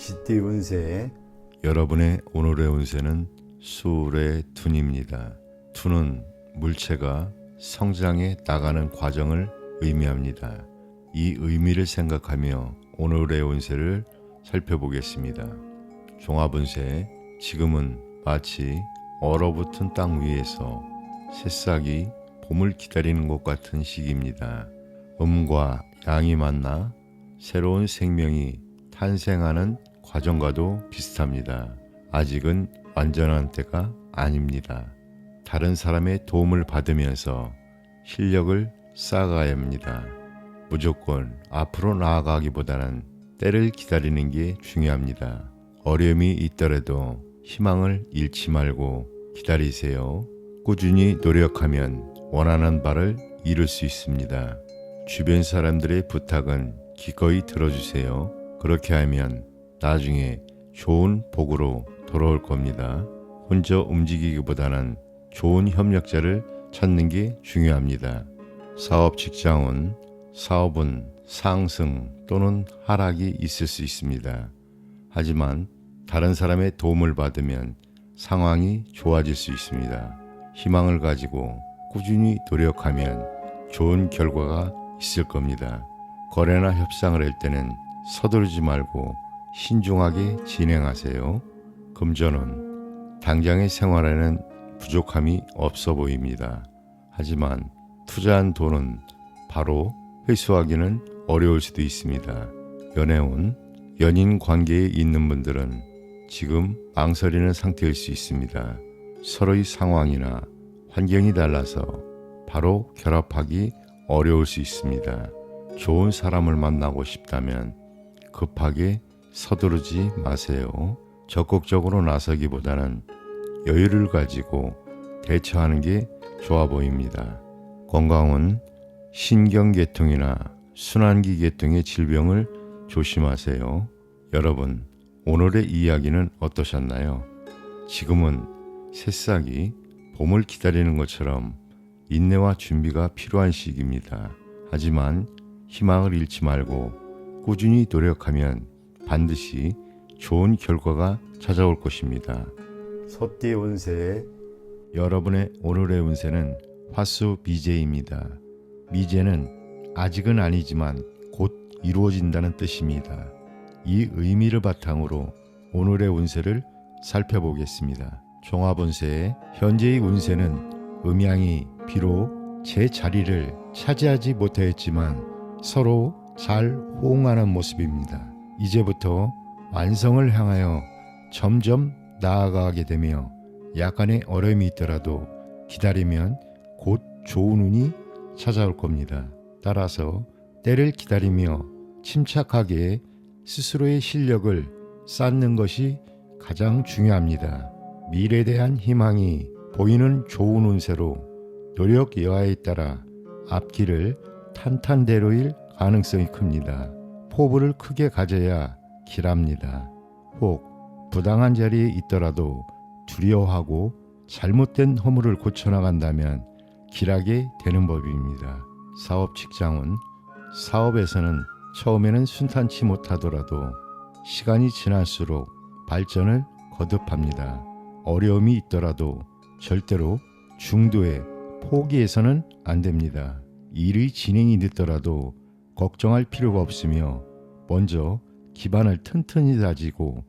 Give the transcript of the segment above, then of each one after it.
쥐띠 운세. 여러분의 오늘의 운세는 수울의 둔입니다. 둔은 물체가 성장해 나가는 과정을 의미합니다. 이 의미를 생각하며 오늘의 운세를 살펴보겠습니다. 종합운세. 지금은 마치 얼어붙은 땅 위에서 새싹이 봄을 기다리는 것 같은 시기입니다. 음과 양이 만나 새로운 생명이 탄생하는 과정과도 비슷합니다. 아직은 완전한 때가 아닙니다. 다른 사람의 도움을 받으면서 실력을 쌓아가야 합니다. 무조건 앞으로 나아가기보다는 때를 기다리는 게 중요합니다. 어려움이 있더라도 희망을 잃지 말고 기다리세요. 꾸준히 노력하면 원하는 바를 이룰 수 있습니다. 주변 사람들의 부탁은 기꺼이 들어주세요. 그렇게 하면 나중에 좋은 복으로 돌아올 겁니다. 혼자 움직이기보다는 좋은 협력자를 찾는 게 중요합니다. 사업 직장운. 사업은 상승 또는 하락이 있을 수 있습니다. 하지만 다른 사람의 도움을 받으면 상황이 좋아질 수 있습니다. 희망을 가지고 꾸준히 노력하면 좋은 결과가 있을 겁니다. 거래나 협상을 할 때는 서두르지 말고 신중하게 진행하세요. 금전운. 당장의 생활에는 부족함이 없어 보입니다. 하지만 투자한 돈은 바로 회수하기는 어려울 수도 있습니다. 연애운. 연인 관계에 있는 분들은 지금 망설이는 상태일 수 있습니다. 서로의 상황이나 환경이 달라서 바로 결합하기 어려울 수 있습니다. 좋은 사람을 만나고 싶다면 급하게 서두르지 마세요. 적극적으로 나서기보다는 여유를 가지고 대처하는 게 좋아 보입니다. 건강은 신경계통이나 순환기 계통의 질병을 조심하세요. 여러분, 오늘의 이야기는 어떠셨나요? 지금은 새싹이 봄을 기다리는 것처럼 인내와 준비가 필요한 시기입니다. 하지만 희망을 잃지 말고 꾸준히 노력하면 반드시 좋은 결과가 찾아올 것입니다. 소띠 운세. 여러분의 오늘의 운세는 화수 미제입니다. 미제는 아직은 아니지만 곧 이루어진다는 뜻입니다. 이 의미를 바탕으로 오늘의 운세를 살펴보겠습니다. 종합운세. 현재의 운세는 음양이 비록 제 자리를 차지하지 못하였지만 서로 잘 호응하는 모습입니다. 이제부터 완성을 향하여 점점 나아가게 되며 약간의 어려움이 있더라도 기다리면 곧 좋은 운이 찾아올 겁니다. 따라서 때를 기다리며 침착하게 스스로의 실력을 쌓는 것이 가장 중요합니다. 미래에 대한 희망이 보이는 좋은 운세로 노력 여하에 따라 앞길을 탄탄대로일 가능성이 큽니다. 포부를 크게 가져야 길합니다. 혹 부당한 자리에 있더라도 두려워하고 잘못된 허물을 고쳐나간다면 길하게 되는 법입니다. 사업 직장은 사업에서는 처음에는 순탄치 못하더라도 시간이 지날수록 발전을 거듭합니다. 어려움이 있더라도 절대로 중도에 포기해서는 안 됩니다. 일의 진행이 늦더라도 걱정할 필요가 없으며 먼저 기반을 튼튼히 다지고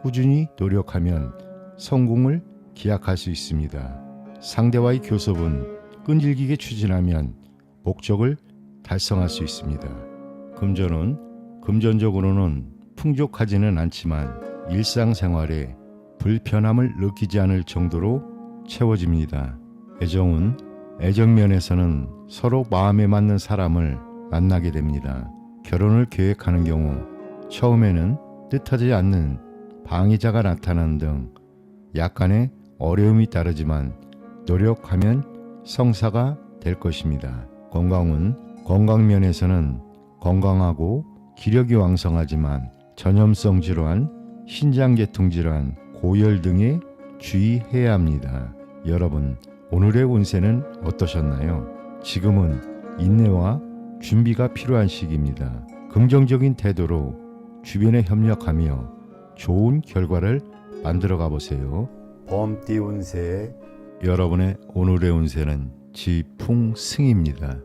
꾸준히 노력하면 성공을 기약할 수 있습니다. 상대와의 교섭은 끈질기게 추진하면 목적을 달성할 수 있습니다. 금전은 금전적으로는 풍족하지는 않지만 일상생활에 불편함을 느끼지 않을 정도로 채워집니다. 애정은 애정면에서는 서로 마음에 맞는 사람을 만나게 됩니다. 결혼을 계획하는 경우 처음에는 뜻하지 않는 방해자가 나타나는 등 약간의 어려움이 따르지만 노력하면 성사가 될 것입니다. 건강은 건강면에서는 건강하고 기력이 왕성하지만 전염성 질환, 신장계통 질환, 고열 등에 주의해야 합니다. 여러분, 오늘의 운세는 어떠셨나요? 지금은 인내와 준비가 필요한 시기입니다. 긍정적인 태도로 주변에 협력하며 좋은 결과를 만들어 가보세요. 범띠 운세, 여러분의 오늘의 운세는 지풍승입니다.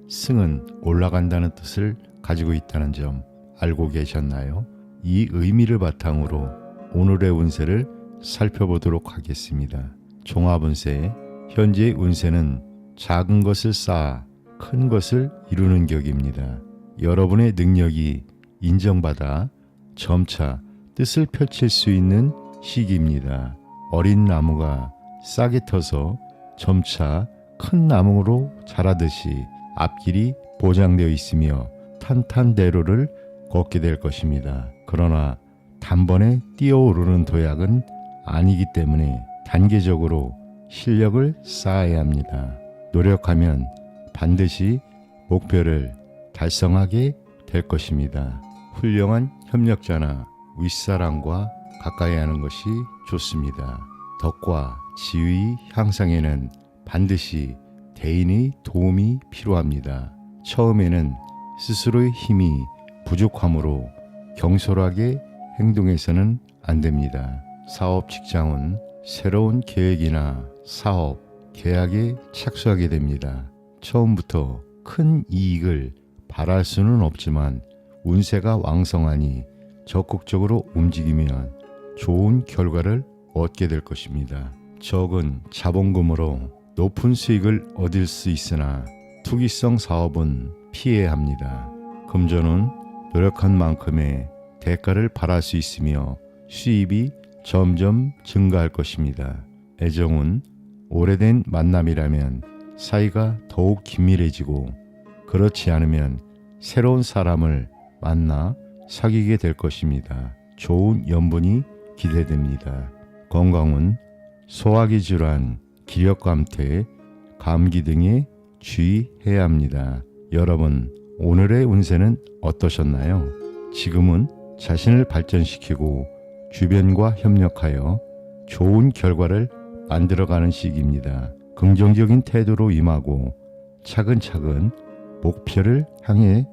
승은 올라간다는 뜻을 가지고 있다는 점 알고 계셨나요? 이 의미를 바탕으로 오늘의 운세를 살펴보도록 하겠습니다. 종합운세, 현재의 운세는 작은 것을 쌓아 큰 것을 이루는 격입니다. 여러분의 능력이 인정받아 점차 뜻을 펼칠 수 있는 시기입니다. 어린 나무가 싹이 터서 점차 큰 나무로 자라듯이 앞길이 보장되어 있으며 탄탄대로를 걷게 될 것입니다. 그러나 단번에 뛰어오르는 도약은 아니기 때문에 단계적으로 실력을 쌓아야 합니다. 노력하면 반드시 목표를 달성하게 될 것입니다. 훌륭한 협력자나 윗사람과 가까이 하는 것이 좋습니다. 덕과 지위 향상에는 반드시 대인의 도움이 필요합니다. 처음에는 스스로의 힘이 부족하므로 경솔하게 행동해서는 안 됩니다. 사업 직장은 새로운 계획이나 사업, 계약에 착수하게 됩니다. 처음부터 큰 이익을 바랄 수는 없지만 운세가 왕성하니 적극적으로 움직이면 좋은 결과를 얻게 될 것입니다. 적은 자본금으로 높은 수익을 얻을 수 있으나 투기성 사업은 피해야 합니다. 금전은 노력한 만큼의 대가를 바랄 수 있으며 수입이 점점 증가할 것입니다. 애정은 오래된 만남이라면 사이가 더욱 긴밀해지고 그렇지 않으면 새로운 사람을 만나 사귀게 될 것입니다. 좋은 연분이 기대됩니다. 건강은 소화기 질환, 기력감퇴, 감기 등에 주의해야 합니다. 여러분, 오늘의 운세는 어떠셨나요? 지금은 자신을 발전시키고 주변과 협력하여 좋은 결과를 만들어가는 시기입니다. 긍정적인 태도로 임하고 차근차근 목표를 향해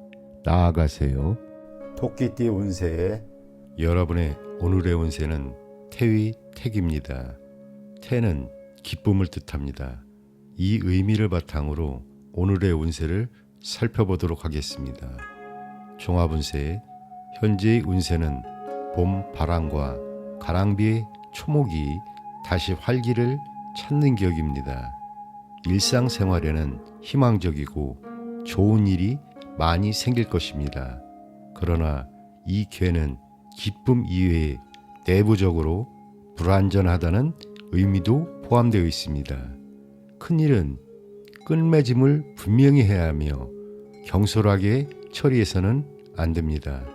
나아가세요. 토끼띠 운세, 여러분의 오늘의 운세는 태위택입니다. 태는 기쁨을 뜻합니다. 이 의미를 바탕으로 오늘의 운세를 살펴보도록 하겠습니다. 종합운세, 현재의 운세는 봄 바람과 가랑비의 초목이 다시 활기를 찾는 격입니다. 일상생활에는 희망적이고 좋은 일이 많이 생길 것입니다. 그러나 이 괴는 기쁨 이외에 내부적으로 불완전하다는 의미도 포함되어 있습니다. 큰일은 끝맺음을 분명히 해야 하며 경솔하게 처리해서는 안 됩니다.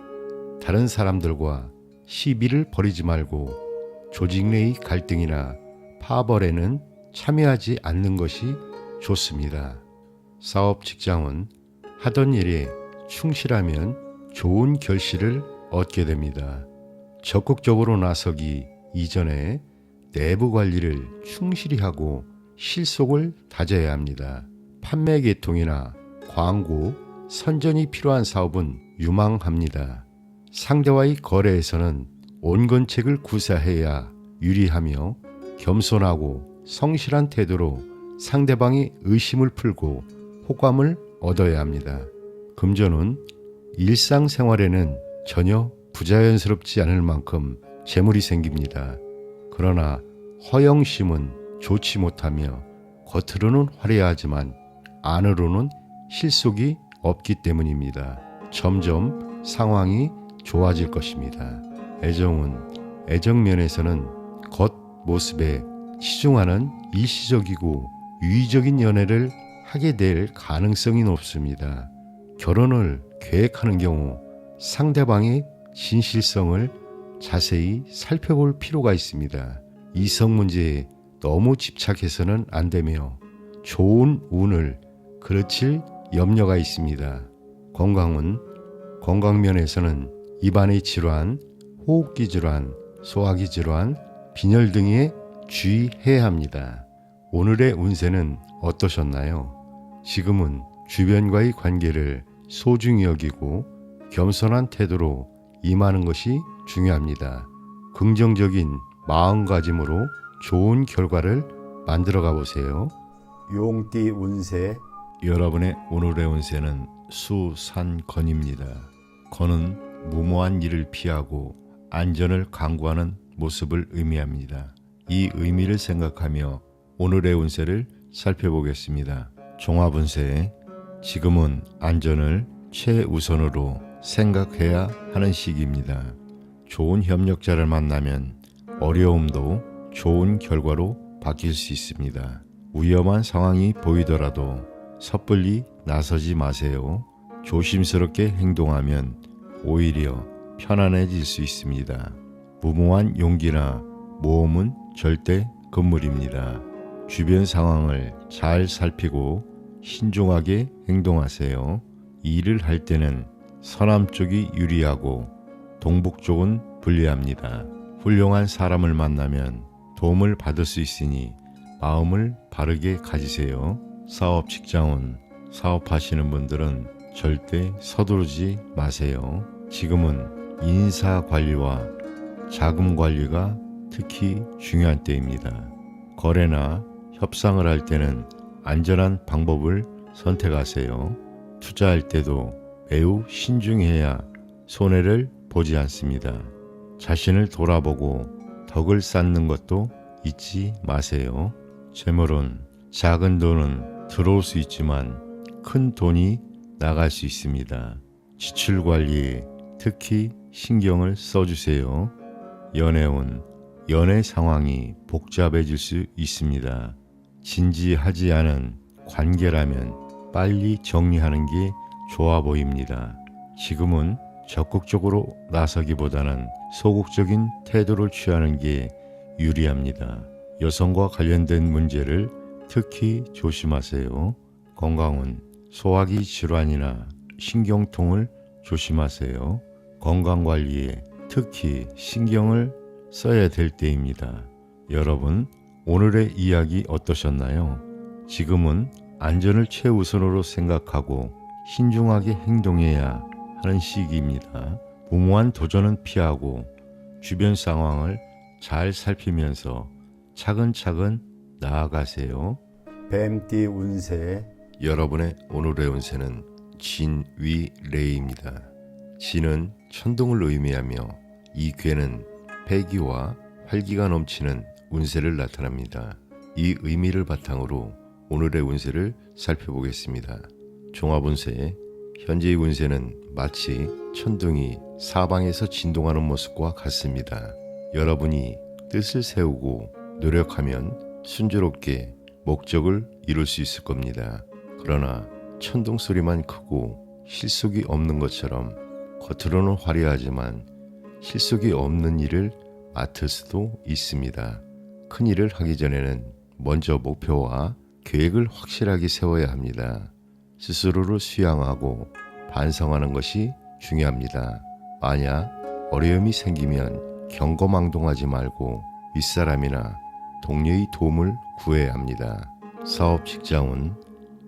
다른 사람들과 시비를 벌이지 말고 조직 내의 갈등이나 파벌에는 참여하지 않는 것이 좋습니다. 사업 직장은 하던 일에 충실하면 좋은 결실을 얻게 됩니다. 적극적으로 나서기 이전에 내부 관리를 충실히 하고 실속을 다져야 합니다. 판매 계통이나 광고, 선전이 필요한 사업은 유망합니다. 상대와의 거래에서는 온건책을 구사해야 유리하며 겸손하고 성실한 태도로 상대방의 의심을 풀고 호감을 얻어야 합니다. 금전은 일상생활에는 전혀 부자연스럽지 않을 만큼 재물이 생깁니다. 그러나 허영심은 좋지 못하며 겉으로는 화려하지만 안으로는 실속이 없기 때문입니다. 점점 상황이 좋아질 것입니다. 애정은 애정면에서는 겉모습에 치중하는 일시적이고 유의적인 연애를 하게 될 가능성이 높습니다. 결혼을 계획하는 경우 상대방의 진실성을 자세히 살펴볼 필요가 있습니다. 이성 문제에 너무 집착해서는 안 되며 좋은 운을 그르칠 염려가 있습니다. 건강은 건강면에서는 입안의 질환, 호흡기 질환, 소화기 질환, 빈혈 등에 주의해야 합니다. 오늘의 운세는 어떠셨나요? 지금은 주변과의 관계를 소중히 여기고 겸손한 태도로 임하는 것이 중요합니다. 긍정적인 마음가짐으로 좋은 결과를 만들어가 보세요. 용띠 운세 여러분의 오늘의 운세는 수산건입니다. 건은 무모한 일을 피하고 안전을 강구하는 모습을 의미합니다. 이 의미를 생각하며 오늘의 운세를 살펴보겠습니다. 종합운세, 지금은 안전을 최우선으로 생각해야 하는 시기입니다. 좋은 협력자를 만나면 어려움도 좋은 결과로 바뀔 수 있습니다. 위험한 상황이 보이더라도 섣불리 나서지 마세요. 조심스럽게 행동하면 오히려 편안해질 수 있습니다. 무모한 용기나 모험은 절대 금물입니다. 주변 상황을 잘 살피고 신중하게 행동하세요. 일을 할 때는 서남 쪽이 유리하고 동북 쪽은 불리합니다. 훌륭한 사람을 만나면 도움을 받을 수 있으니 마음을 바르게 가지세요. 사업 직장운, 사업하시는 분들은 절대 서두르지 마세요. 지금은 인사 관리와 자금 관리가 특히 중요한 때입니다. 거래나 협상을 할 때는 안전한 방법을 선택하세요. 투자할 때도 매우 신중해야 손해를 보지 않습니다. 자신을 돌아보고 덕을 쌓는 것도 잊지 마세요. 재물은 작은 돈은 들어올 수 있지만 큰 돈이 나갈 수 있습니다. 지출 관리에 특히 신경을 써주세요. 연애운, 연애 상황이 복잡해질 수 있습니다. 진지하지 않은 관계라면 빨리 정리하는 게 좋아 보입니다. 지금은 적극적으로 나서기보다는 소극적인 태도를 취하는 게 유리합니다. 여성과 관련된 문제를 특히 조심하세요. 건강은 소화기 질환이나 신경통을 조심하세요. 건강관리에 특히 신경을 써야 될 때입니다. 여러분, 오늘의 이야기 어떠셨나요? 지금은 안전을 최우선으로 생각하고 신중하게 행동해야 하는 시기입니다. 무모한 도전은 피하고 주변 상황을 잘 살피면서 차근차근 나아가세요. 뱀띠 운세 여러분의 오늘의 운세는 진위레입니다. 진은 천둥을 의미하며 이 괴는 패기와 활기가 넘치는 운세를 나타납니다. 이 의미를 바탕으로 오늘의 운세를 살펴보겠습니다. 종합운세, 현재의 운세는 마치 천둥이 사방에서 진동하는 모습과 같습니다. 여러분이 뜻을 세우고 노력하면 순조롭게 목적을 이룰 수 있을 겁니다. 그러나 천둥 소리만 크고 실속이 없는 것처럼 겉으로는 화려하지만 실속이 없는 일을 맡을 수도 있습니다. 큰 일을 하기 전에는 먼저 목표와 계획을 확실하게 세워야 합니다. 스스로를 수양하고 반성하는 것이 중요합니다. 만약 어려움이 생기면 경거망동하지 말고 윗사람이나 동료의 도움을 구해야 합니다. 사업 직장은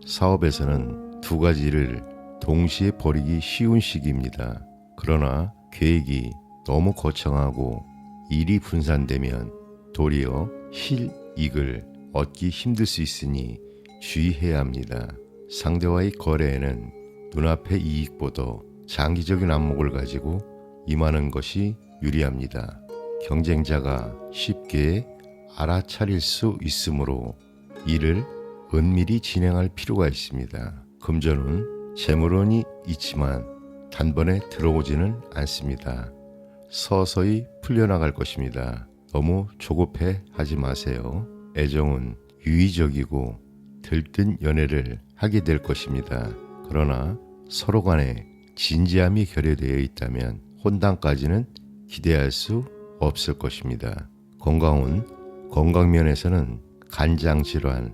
사업에서는 두 가지 일을 동시에 벌이기 쉬운 시기입니다. 그러나 계획이 너무 거창하고 일이 분산되면 도리어 실익을 얻기 힘들 수 있으니 주의해야 합니다. 상대와의 거래에는 눈앞의 이익보다 장기적인 안목을 가지고 임하는 것이 유리합니다. 경쟁자가 쉽게 알아차릴 수 있으므로 일을 은밀히 진행할 필요가 있습니다. 금전은 재물운이 있지만 단번에 들어오지는 않습니다. 서서히 풀려나갈 것입니다. 너무 조급해 하지 마세요. 애정은 유의적이고 들뜬 연애를 하게 될 것입니다. 그러나 서로 간에 진지함이 결여되어 있다면 혼담까지는 기대할 수 없을 것입니다. 건강은 건강면에서는 간장 질환,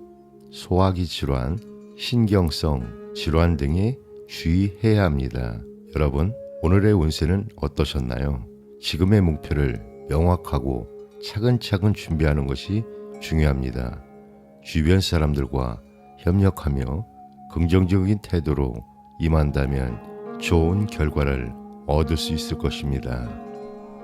소화기 질환, 신경성 질환 등에 주의해야 합니다. 여러분, 오늘의 운세는 어떠셨나요? 지금의 목표를 명확하고 차근차근 준비하는 것이 중요합니다. 주변 사람들과 협력하며 긍정적인 태도로 임한다면 좋은 결과를 얻을 수 있을 것입니다.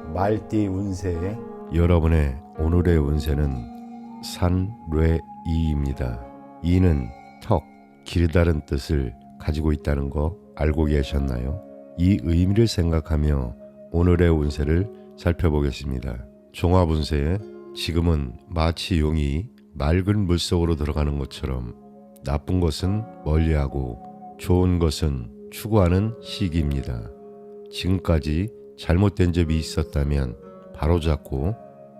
말띠 운세, 여러분의 오늘의 운세는 산뢰이입니다. 이는 턱, 기르다는 뜻을 가지고 있다는 거 알고 계셨나요? 이 의미를 생각하며 오늘의 운세를 살펴보겠습니다. 종합운세, 지금은 마치 용이 맑은 물속으로 들어가는 것처럼 나쁜 것은 멀리하고 좋은 것은 추구하는 시기입니다. 지금까지 잘못된 점이 있었다면 바로잡고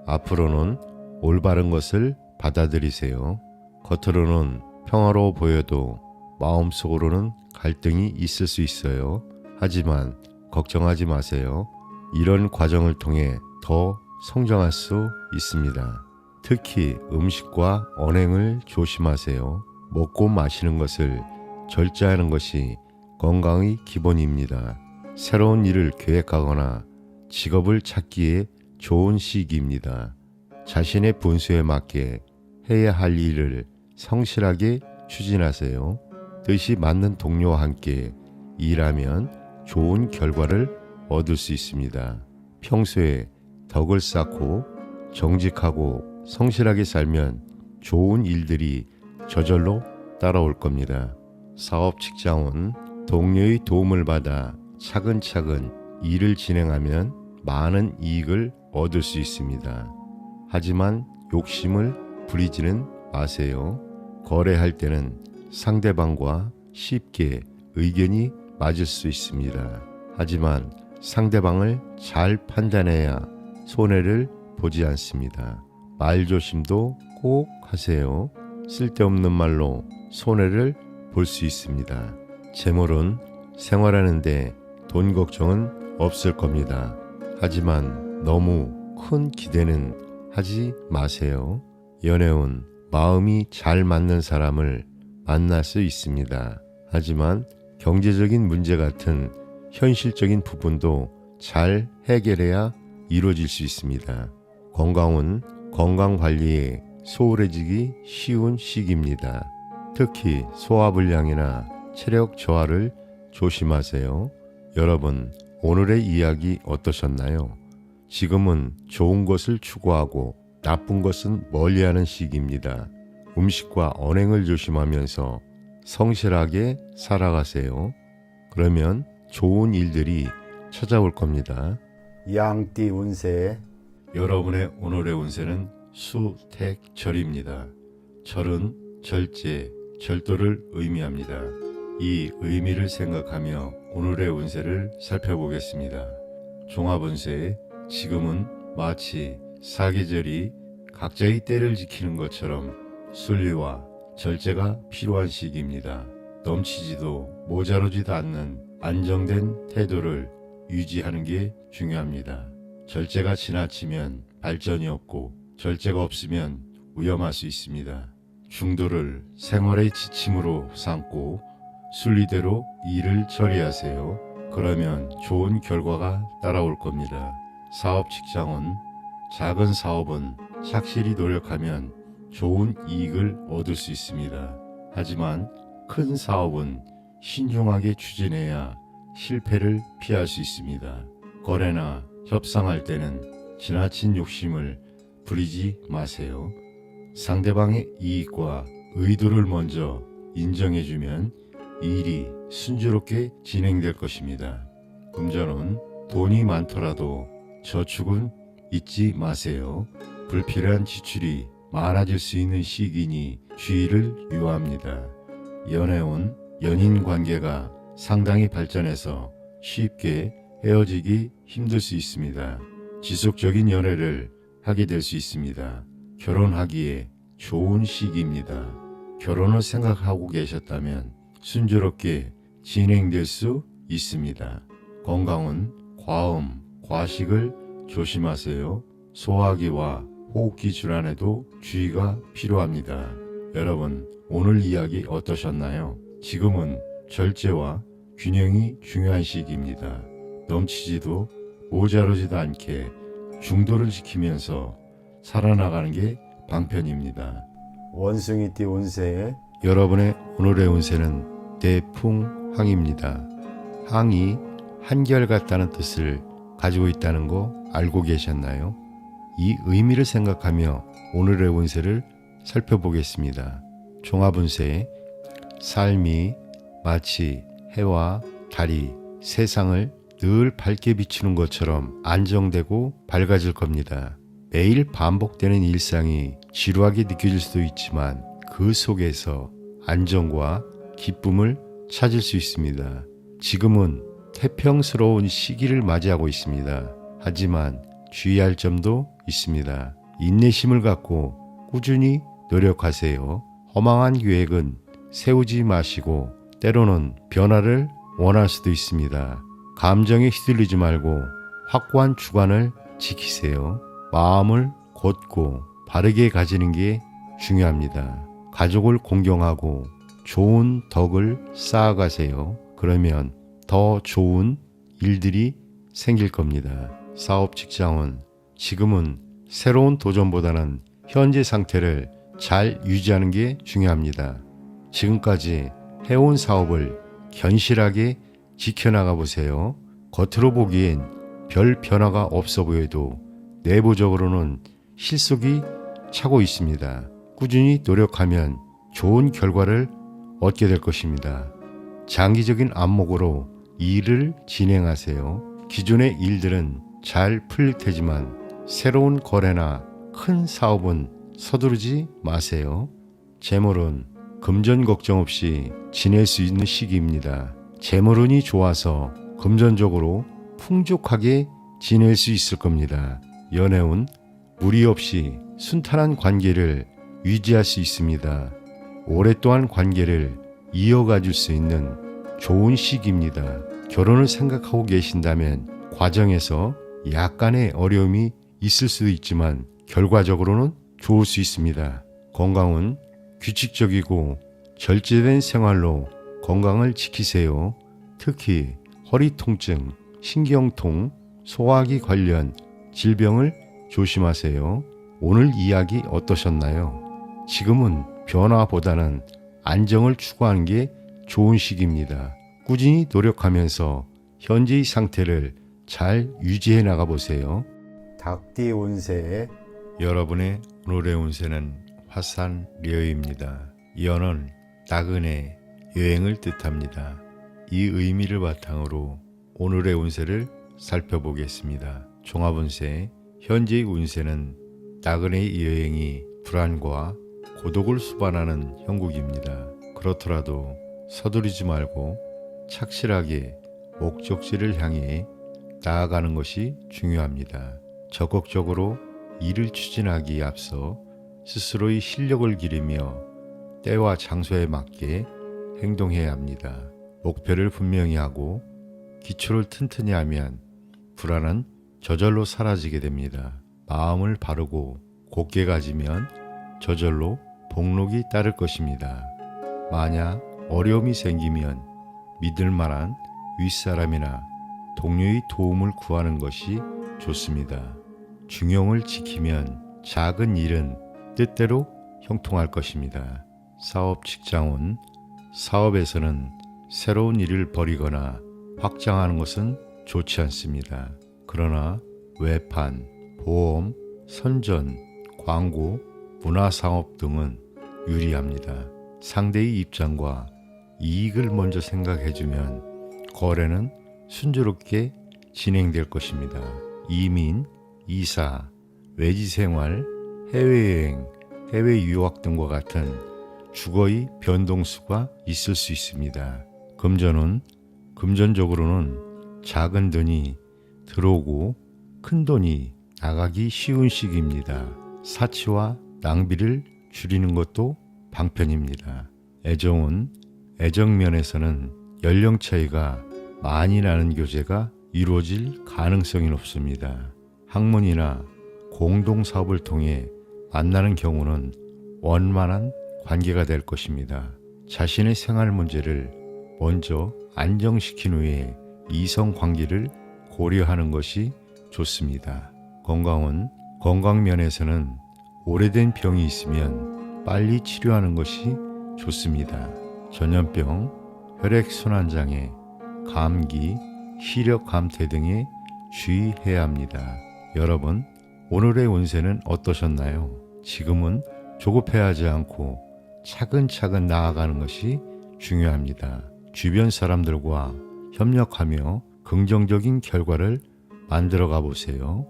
앞으로는 올바른 것을 받아들이세요. 겉으로는 평화로워 보여도 마음속으로는 갈등이 있을 수 있어요. 하지만 걱정하지 마세요. 이런 과정을 통해 더 성장할 수 있습니다. 특히 음식과 언행을 조심하세요. 먹고 마시는 것을 절제하는 것이 건강의 기본입니다. 새로운 일을 계획하거나 직업을 찾기에 좋은 시기입니다. 자신의 분수에 맞게 해야 할 일을 성실하게 추진하세요. 뜻이 맞는 동료와 함께 일하면 좋은 결과를 얻을 수 있습니다. 평소에 덕을 쌓고 정직하고 성실하게 살면 좋은 일들이 저절로 따라올 겁니다. 사업 직장은 동료의 도움을 받아 차근차근 일을 진행하면 많은 이익을 얻을 수 있습니다. 하지만 욕심을 부리지는 마세요. 거래할 때는 상대방과 쉽게 의견이 맞을 수 있습니다. 하지만 상대방을 잘 판단해야 손해를 보지 않습니다. 말조심도 꼭 하세요. 쓸데없는 말로 손해를 볼 수 있습니다. 재물은 생활하는데 돈 걱정은 없을 겁니다. 하지만 너무 큰 기대는 하지 마세요. 연애운, 마음이 잘 맞는 사람을 만날 수 있습니다. 하지만 경제적인 문제 같은 현실적인 부분도 잘 해결해야 이루어질 수 있습니다. 건강은 건강관리에 소홀해지기 쉬운 시기입니다. 특히 소화불량이나 체력 저하를 조심하세요. 여러분, 오늘의 이야기 어떠셨나요? 지금은 좋은 것을 추구하고 나쁜 것은 멀리하는 시기입니다. 음식과 언행을 조심하면서 성실하게 살아가세요. 그러면 좋은 일들이 찾아올 겁니다. 양띠 운세, 여러분의 오늘의 운세는 수택절입니다. 절은 절제, 절도를 의미합니다. 이 의미를 생각하며 오늘의 운세를 살펴보겠습니다. 종합운세, 지금은 마치 사계절이 각자의 때를 지키는 것처럼 순리와 절제가 필요한 시기입니다. 넘치지도 모자르지도 않는 안정된 태도를 유지하는 게 중요합니다. 절제가 지나치면 발전이 없고 절제가 없으면 위험할 수 있습니다. 중도를 생활의 지침으로 삼고 순리대로 일을 처리하세요. 그러면 좋은 결과가 따라올 겁니다. 사업 직장은 작은 사업은 착실히 노력하면 좋은 이익을 얻을 수 있습니다. 하지만 큰 사업은 신중하게 추진해야 실패를 피할 수 있습니다. 거래나 협상할 때는 지나친 욕심을 부리지 마세요. 상대방의 이익과 의도를 먼저 인정해주면 일이 순조롭게 진행될 것입니다. 금전은 돈이 많더라도 저축은 잊지 마세요. 불필요한 지출이 많아질 수 있는 시기니 주의를 요합니다. 연애운, 연인 관계가 상당히 발전해서 쉽게 헤어지기 힘들 수 있습니다. 지속적인 연애를 하게 될 수 있습니다. 결혼하기에 좋은 시기입니다. 결혼을 생각하고 계셨다면 순조롭게 진행될 수 있습니다. 건강은 과음, 과식을 조심하세요. 소화기와 호흡기 질환에도 주의가 필요합니다. 여러분, 오늘 이야기 어떠셨나요? 지금은 절제와 균형이 중요한 시기입니다. 넘치지도 모자르지도 않게 중도를 지키면서 살아나가는 게 방편입니다. 원숭이띠 운세, 여러분의 오늘의 운세는 대풍항입니다. 항이 한결같다는 뜻을 가지고 있다는 거 알고 계셨나요? 이 의미를 생각하며 오늘의 운세를 살펴보겠습니다. 종합운세, 삶이 마치 해와 달이 세상을 늘 밝게 비추는 것처럼 안정되고 밝아질 겁니다. 매일 반복되는 일상이 지루하게 느껴질 수도 있지만 그 속에서 안정과 기쁨을 찾을 수 있습니다. 지금은 태평스러운 시기를 맞이하고 있습니다. 하지만 주의할 점도 있습니다. 인내심을 갖고 꾸준히 노력하세요. 허망한 계획은 세우지 마시고 때로는 변화를 원할 수도 있습니다. 감정에 휘둘리지 말고 확고한 주관을 지키세요. 마음을 곧고 바르게 가지는 게 중요합니다. 가족을 공경하고 좋은 덕을 쌓아가세요. 그러면 더 좋은 일들이 생길 겁니다. 사업 직장은 지금은 새로운 도전보다는 현재 상태를 잘 유지하는 게 중요합니다. 지금까지 해온 사업을 견실하게 지켜나가 보세요. 겉으로 보기엔 별 변화가 없어 보여도 내부적으로는 실속이 차고 있습니다. 꾸준히 노력하면 좋은 결과를 얻게 될 것입니다. 장기적인 안목으로 일을 진행하세요. 기존의 일들은 잘 풀릴 테지만 새로운 거래나 큰 사업은 서두르지 마세요. 재물은 금전 걱정 없이 지낼 수 있는 시기입니다. 재물운이 좋아서 금전적으로 풍족하게 지낼 수 있을 겁니다. 연애운 무리 없이 순탄한 관계를 유지할 수 있습니다. 오랫동안 관계를 이어가줄 수 있는 좋은 시기입니다. 결혼을 생각하고 계신다면 과정에서 약간의 어려움이 있을 수도 있지만 결과적으로는 좋을 수 있습니다. 건강은 규칙적이고 절제된 생활로 건강을 지키세요. 특히 허리 통증, 신경통, 소화기 관련 질병을 조심하세요. 오늘 이야기 어떠셨나요? 지금은 변화보다는 안정을 추구하는 게 좋은 시기입니다. 꾸준히 노력하면서 현재의 상태를 잘 유지해 나가 보세요. 닭띠 운세, 여러분의 오늘의 운세는 화산려입니다. 연은 나그네, 여행을 뜻합니다. 이 의미를 바탕으로 오늘의 운세를 살펴보겠습니다. 종합운세, 현재의 운세는 나그네의 여행이 불안과 고독을 수반하는 형국입니다. 그렇더라도 서두르지 말고 착실하게 목적지를 향해 나아가는 것이 중요합니다. 적극적으로 일을 추진하기에 앞서 스스로의 실력을 기르며 때와 장소에 맞게 행동해야 합니다. 목표를 분명히 하고 기초를 튼튼히 하면 불안은 저절로 사라지게 됩니다. 마음을 바르고 곧게 가지면 저절로 복록이 따를 것입니다. 만약 어려움이 생기면 믿을 만한 윗사람이나 동료의 도움을 구하는 것이 좋습니다. 중용을 지키면 작은 일은 뜻대로 형통할 것입니다. 사업 직장운, 사업에서는 새로운 일을 벌이거나 확장하는 것은 좋지 않습니다. 그러나 외판, 보험, 선전, 광고, 문화상업 등은 유리합니다. 상대의 입장과 이익을 먼저 생각해주면 거래는 순조롭게 진행될 것입니다. 이민, 이사, 외지생활, 해외여행, 해외 유학 등과 같은 주거의 변동수가 있을 수 있습니다. 금전은 금전적으로는 작은 돈이 들어오고 큰 돈이 나가기 쉬운 시기입니다. 사치와 낭비를 줄이는 것도 방편입니다. 애정은 애정면에서는 연령 차이가 많이 나는 교제가 이루어질 가능성이 높습니다. 학문이나 공동사업을 통해 만나는 경우는 원만한 관계가 될 것입니다. 자신의 생활 문제를 먼저 안정시킨 후에 이성 관계를 고려하는 것이 좋습니다. 건강은 건강면에서는 오래된 병이 있으면 빨리 치료하는 것이 좋습니다. 전염병, 혈액순환장애, 감기, 시력 감퇴 등에 주의해야 합니다. 여러분, 오늘의 운세는 어떠셨나요? 지금은 조급해하지 않고 차근차근 나아가는 것이 중요합니다. 주변 사람들과 협력하며 긍정적인 결과를 만들어가 보세요.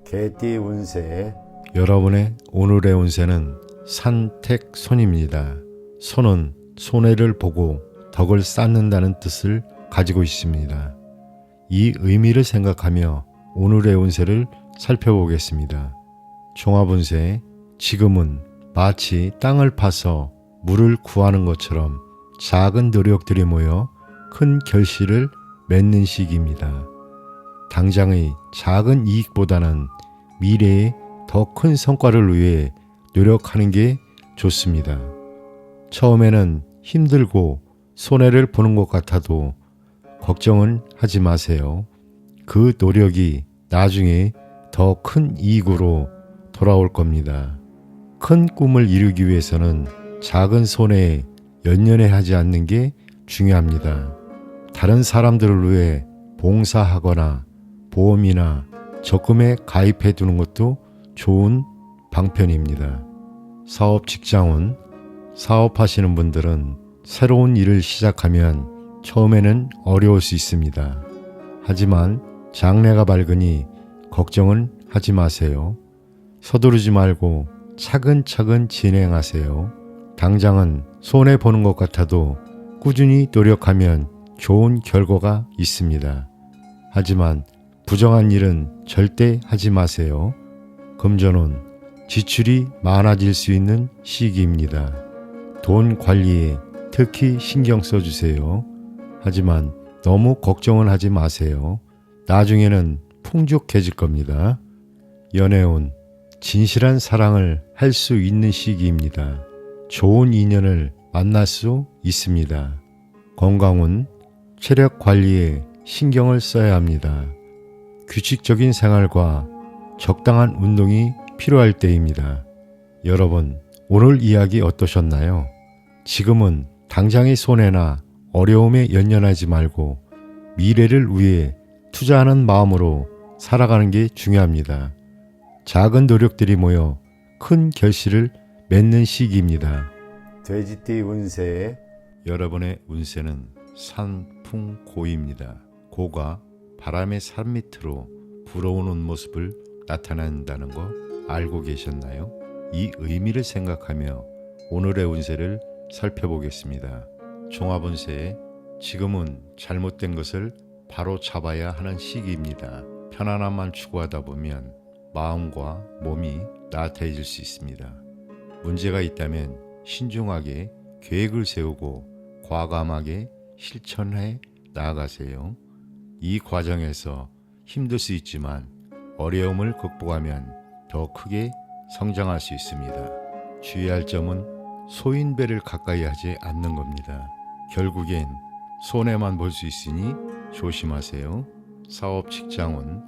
개띠 운세 여러분의 오늘의 운세는 산택손입니다. 손은 손해를 보고 덕을 쌓는다는 뜻을 가지고 있습니다. 이 의미를 생각하며 오늘의 운세를 살펴보겠습니다. 종합운세, 지금은 마치 땅을 파서 물을 구하는 것처럼 작은 노력들이 모여 큰 결실을 맺는 시기입니다. 당장의 작은 이익보다는 미래에 더 큰 성과를 위해 노력하는 게 좋습니다. 처음에는 힘들고 손해를 보는 것 같아도 걱정은 하지 마세요. 그 노력이 나중에 더 큰 이익으로 돌아올 겁니다. 큰 꿈을 이루기 위해서는 작은 손해에 연연해하지 않는 게 중요합니다. 다른 사람들을 위해 봉사하거나 보험이나 적금에 가입해 두는 것도 좋은 방편입니다. 사업 직장운, 사업하시는 분들은 새로운 일을 시작하면 처음에는 어려울 수 있습니다. 하지만 장래가 밝으니 걱정은 하지 마세요. 서두르지 말고 차근차근 진행하세요. 당장은 손해보는 것 같아도 꾸준히 노력하면 좋은 결과가 있습니다. 하지만 부정한 일은 절대 하지 마세요. 금전운, 지출이 많아질 수 있는 시기입니다. 돈 관리에 특히 신경 써주세요. 하지만 너무 걱정은 하지 마세요. 나중에는 풍족해질 겁니다. 연애운, 진실한 사랑을 할 수 있는 시기입니다. 좋은 인연을 만날 수 있습니다. 건강운, 체력 관리에 신경을 써야 합니다. 규칙적인 생활과 적당한 운동이 필요할 때입니다. 여러분, 오늘 이야기 어떠셨나요? 지금은 당장의 손해나 어려움에 연연하지 말고 미래를 위해 투자하는 마음으로 살아가는 게 중요합니다. 작은 노력들이 모여 큰 결실을 맺는 시기입니다. 돼지띠 운세 여러분의 운세는 산풍고입니다. 고가 바람의 산 밑으로 불어오는 모습을 나타낸다는 거 알고 계셨나요? 이 의미를 생각하며 오늘의 운세를 살펴보겠습니다. 종합운세, 지금은 잘못된 것을 바로 잡아야 하는 시기입니다. 편안함만 추구하다 보면 마음과 몸이 나태해질 수 있습니다. 문제가 있다면 신중하게 계획을 세우고 과감하게 실천해 나아가세요. 이 과정에서 힘들 수 있지만 어려움을 극복하면 더 크게 성장할 수 있습니다. 주의할 점은 소인배를 가까이 하지 않는 겁니다. 결국엔 손해만 볼 수 있으니 조심하세요. 사업 직장은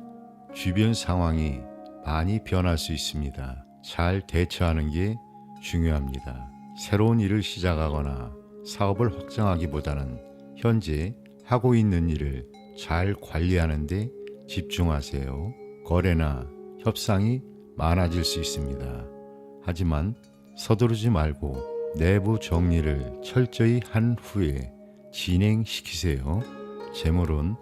주변 상황이 많이 변할 수 있습니다. 잘 대처하는 게 중요합니다. 새로운 일을 시작하거나 사업을 확장하기보다는 현재 하고 있는 일을 잘 관리하는 데 집중하세요. 거래나 협상이 많아질 수 있습니다. 하지만 서두르지 말고 내부 정리를 철저히 한 후에 진행시키세요. 재물은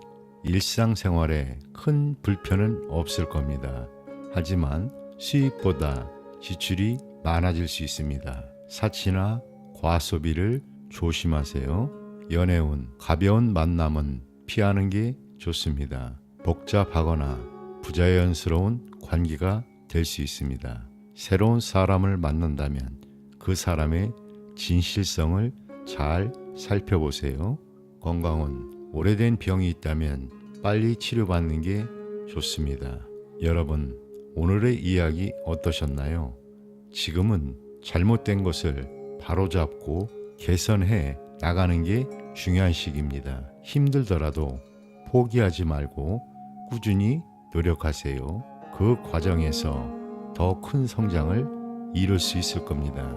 일상생활에 큰 불편은 없을 겁니다. 하지만 수입보다 지출이 많아질 수 있습니다. 사치나 과소비를 조심하세요. 연애운, 가벼운 만남은 피하는 게 좋습니다. 복잡하거나 부자연스러운 관계가 될 수 있습니다. 새로운 사람을 만난다면 그 사람의 진실성을 잘 살펴보세요. 건강은 오래된 병이 있다면 빨리 치료받는 게 좋습니다. 여러분, 오늘의 이야기 어떠셨나요? 지금은 잘못된 것을 바로잡고 개선해 나가는 게 중요한 시기입니다. 힘들더라도 포기하지 말고 꾸준히 노력하세요. 그 과정에서 더 큰 성장을 이룰 수 있을 겁니다.